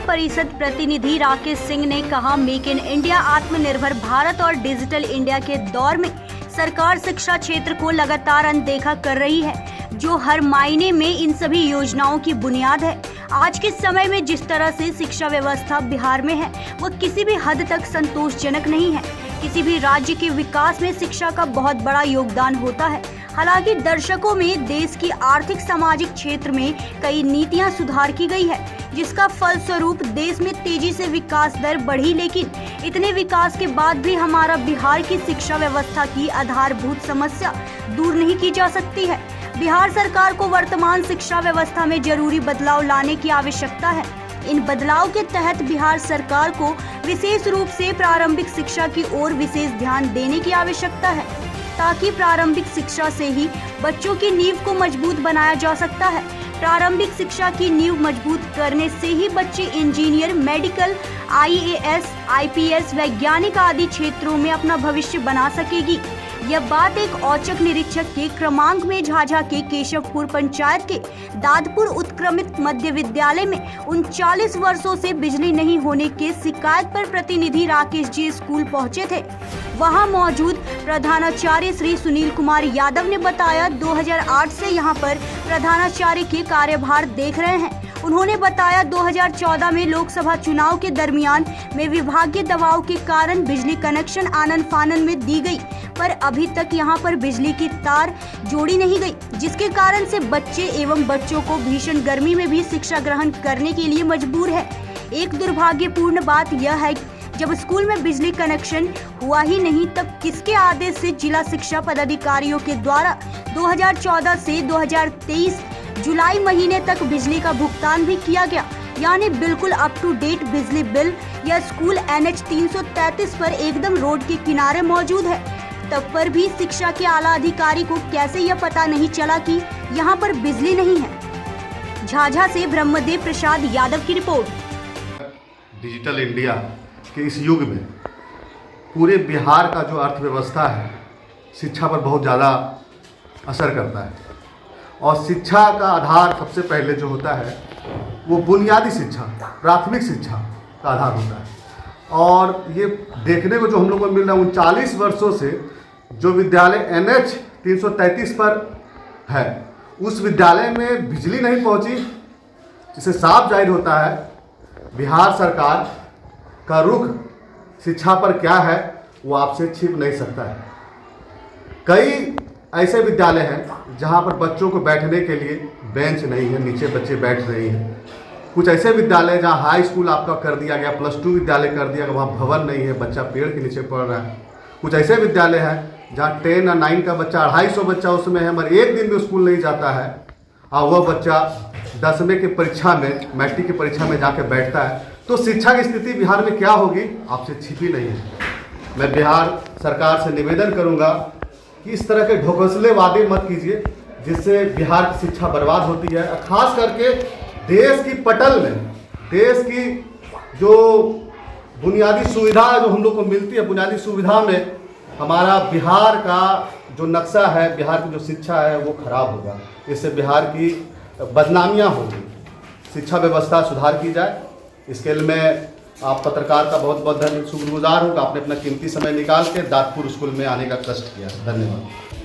परिषद प्रतिनिधि राकेश सिंह ने कहा, मेक इन इंडिया, आत्मनिर्भर भारत और डिजिटल इंडिया के दौर में सरकार शिक्षा क्षेत्र को लगातार अनदेखा कर रही है, जो हर मायने में इन सभी योजनाओं की बुनियाद है। आज के समय में जिस तरह से शिक्षा व्यवस्था बिहार में है, वह किसी भी हद तक संतोषजनक नहीं है। किसी भी राज्य के विकास में शिक्षा का बहुत बड़ा योगदान होता है। हालांकि दशकों में देश की आर्थिक सामाजिक क्षेत्र में कई नीतियां सुधार की गई है, जिसका फलस्वरूप देश में तेजी से विकास दर बढ़ी। लेकिन इतने विकास के बाद भी हमारा बिहार की शिक्षा व्यवस्था की आधारभूत समस्या दूर नहीं की जा सकती है। बिहार सरकार को वर्तमान शिक्षा व्यवस्था में जरूरी बदलाव लाने की आवश्यकता है। इन बदलाव के तहत बिहार सरकार को विशेष रूप से प्रारंभिक शिक्षा की ओर विशेष ध्यान देने की आवश्यकता है, ताकि प्रारंभिक शिक्षा से ही बच्चों की नींव को मजबूत बनाया जा सकता है। प्रारंभिक शिक्षा की नींव मजबूत करने से ही बच्चे इंजीनियर, मेडिकल, IAS, IPS, वैज्ञानिक आदि क्षेत्रों में अपना भविष्य बना सकेगी। यह बात एक औचक निरीक्षक के क्रमांक में झाझा के केशवपुर पंचायत के दादपुर उत्क्रमित मध्य विद्यालय में 39 वर्षों से बिजली नहीं होने के शिकायत पर प्रतिनिधि राकेश जी स्कूल पहुंचे थे। वहां मौजूद प्रधानाचार्य श्री सुनील कुमार यादव ने बताया, 2008 से यहां पर प्रधानाचार्य के कार्यभार देख रहे हैं। उन्होंने बताया, 2014 में लोकसभा चुनाव के दरमियान में विभागीय दबाव के कारण बिजली कनेक्शन आनन फानन में दी गई, पर अभी तक यहां पर बिजली की तार जोड़ी नहीं गई, जिसके कारण से बच्चे एवं बच्चों को भीषण गर्मी में भी शिक्षा ग्रहण करने के लिए मजबूर है। एक दुर्भाग्यपूर्ण बात यह है, जब स्कूल में बिजली कनेक्शन हुआ ही नहीं, तब किसके आदेश से जिला शिक्षा पदाधिकारियों के द्वारा 2014 से 2023 जुलाई महीने तक बिजली का भुगतान भी किया गया, यानी बिल्कुल अप टू डेट बिजली बिल। यह स्कूल NH 333 पर एकदम रोड के किनारे मौजूद है, तब पर भी शिक्षा के आला अधिकारी को कैसे यह पता नहीं चला कि यहाँ पर बिजली नहीं है। झाझा से ब्रह्मदेव प्रसाद यादव की रिपोर्ट। डिजिटल इंडिया के इस युग में पूरे बिहार का जो अर्थव्यवस्था है, शिक्षा पर बहुत ज़्यादा असर करता है। और शिक्षा का आधार सबसे पहले जो होता है वो बुनियादी शिक्षा, प्राथमिक शिक्षा का आधार होता है। और ये देखने को जो हम लोग को मिल रहा है, 39 वर्षों से जो विद्यालय NH 333 पर है, उस विद्यालय में बिजली नहीं पहुंची। इससे साफ जाहिर होता है बिहार सरकार का रुख शिक्षा पर क्या है वो आपसे छिप नहीं सकता है। कई ऐसे विद्यालय हैं जहां पर बच्चों को बैठने के लिए बेंच नहीं है, नीचे बच्चे बैठ रहे हैं। कुछ ऐसे विद्यालय जहां हाई स्कूल आपका कर दिया गया, +2 विद्यालय कर दिया गया, वहाँ भवन नहीं है, बच्चा पेड़ के नीचे पढ़ रहा है। कुछ ऐसे विद्यालय हैं जहाँ 10 या 9 का बच्चा, 250 बच्चा उसमें है, मगर एक दिन भी स्कूल नहीं जाता है, और वह बच्चा 10वीं की परीक्षा में, मैट्रिक की परीक्षा में जाके बैठता है। तो शिक्षा की स्थिति बिहार में क्या होगी आपसे छिपी नहीं है। मैं बिहार सरकार से निवेदन करूँगा कि इस तरह के ढोकसले वादे मत कीजिए, जिससे बिहार की शिक्षा बर्बाद होती है। खास करके देश की पटल में, देश की जो बुनियादी सुविधा जो हम लोग को मिलती है, बुनियादी सुविधा में हमारा बिहार का जो नक्शा है, बिहार की जो शिक्षा है वो खराब होगा। इससे बिहार की बदनामियाँ होंगी। शिक्षा व्यवस्था सुधार की जाए, इसके लिए मैं आप पत्रकार का बहुत बहुत शुक्रगुजार हूँ कि आपने अपना कीमती समय निकाल के दादपुर स्कूल में आने का कष्ट किया। धन्यवाद।